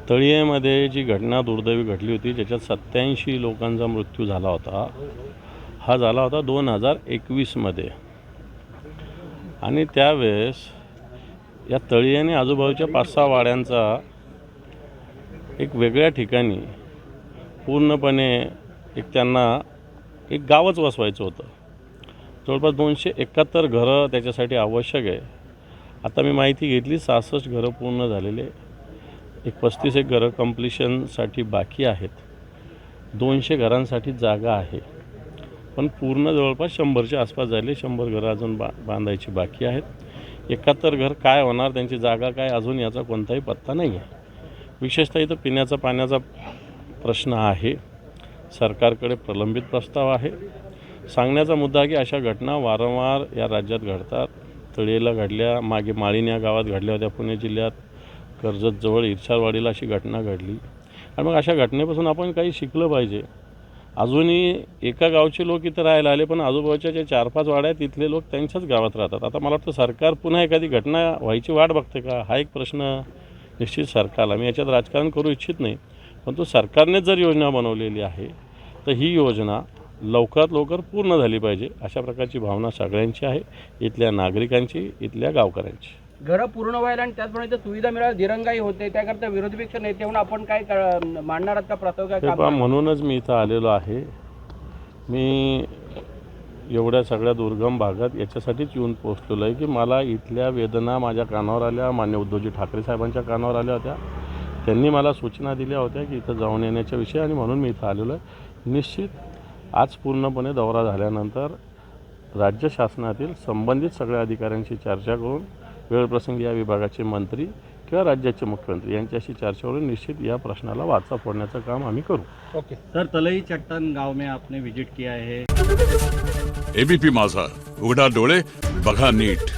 तळीयेमध्ये जी घटना दुर्दैवी घडली होती ज्याच्यात 87 लोकांचा मृत्यू झाला होता, हा झाला होता 2021 मध्ये। आणि त्यावेळेस या तळीये आजूबाजूच्या 5-6 वाड्यांचा एक वेगळ्या ठिकाणी पूर्णपणे त्यांना एक गावच वसवायचं होतं। जवळपास 271 घरं त्याच्यासाठी आवश्यक आहे। आता मी माहिती घेतली 66 घरं पूर्ण झालेले, 35 घरं कंप्लीशनसाठी बाकी आहेत, 200 घरांसाठी जागा आहे, पण पूर्ण जवळपास 100च्या आसपास झाले। 100 घरं अजून बांधायची बाकी आहेत। 71 घर काय होणार, त्यांची जागा काय, अजून याचा कोणताही पत्ता नाही आहे। विशेषतः इथं पिण्याचा पाण्याचा प्रश्न आहे। सरकारकडे प्रलंबित प्रस्ताव आहे। सांगण्याचा मुद्दा की अशा घटना वारंवार या राज्यात घडतात। तळीला घडल्या, मागे माळीण या गावात घडल्या होत्या, पुणे जिल्ह्यात कर्जतजवळ इर्शालवाडीला अशी घटना घडली। आणि मग अशा घटनेपासून आपण काही शिकलं पाहिजे। अजूनही एका गावचे लोक इथं राहायला आले, पण आजूबाजूच्या जे 4-5 वाड्या आहेत तिथले लोक त्यांच्याच गावात राहतात। आता मला वाटतं सरकार पुन्हा एखादी घटना व्हायची वाट बघते का, हा एक प्रश्न निश्चित सरकारला, मी याच्यात राजकारण करू इच्छित नाही, पण तो सरकारने जर योजना बनवलेली आहे तर ही योजना लवकरात लवकर पूर्ण झाली पाहिजे, अशा प्रकारची भावना सगळ्यांची आहे, इथल्या नागरिकांची, इथल्या गावकऱ्यांची। घरं पूर्ण व्हायला आणि त्याचप्रमाणे सुविधा मिळायला दिरंगाई होते, त्याकरता विरोधी पक्ष नेते म्हणून आपण काय मांडणार आहात का प्रस्ताव? काय म्हणूनच मी इथं आलेलो आहे। मी एवढ्या सगळ्या दुर्गम भागात याच्यासाठीच येऊन पोहोचलेलो आहे की मला इथल्या वेदना माझ्या कानावर आल्या, मान्य उद्धवजी ठाकरे साहेबांच्या कानावर आल्या होत्या। त्यांनी मला सूचना दिल्या होत्या की इथं जाऊन येण्याच्या विषयी, आणि म्हणून मी इथं आलेलो आहे। निश्चित आज पूर्णपणे दौरा झाल्यानंतर राज्य शासनातील संबंधित सगळ्या अधिकाऱ्यांशी चर्चा करून वेळप्रसंगी या विभागाचे मंत्री किंवा राज्याचे मुख्यमंत्री यांच्याशी चर्चा करून निश्चित या प्रश्नाला वाचा फोडण्याचं काम आम्ही करू। ओके सर, तलई चट्टान गाव में आपने विजिट किया है। एबीपी माझा, उघडा डोळे बघा नीट।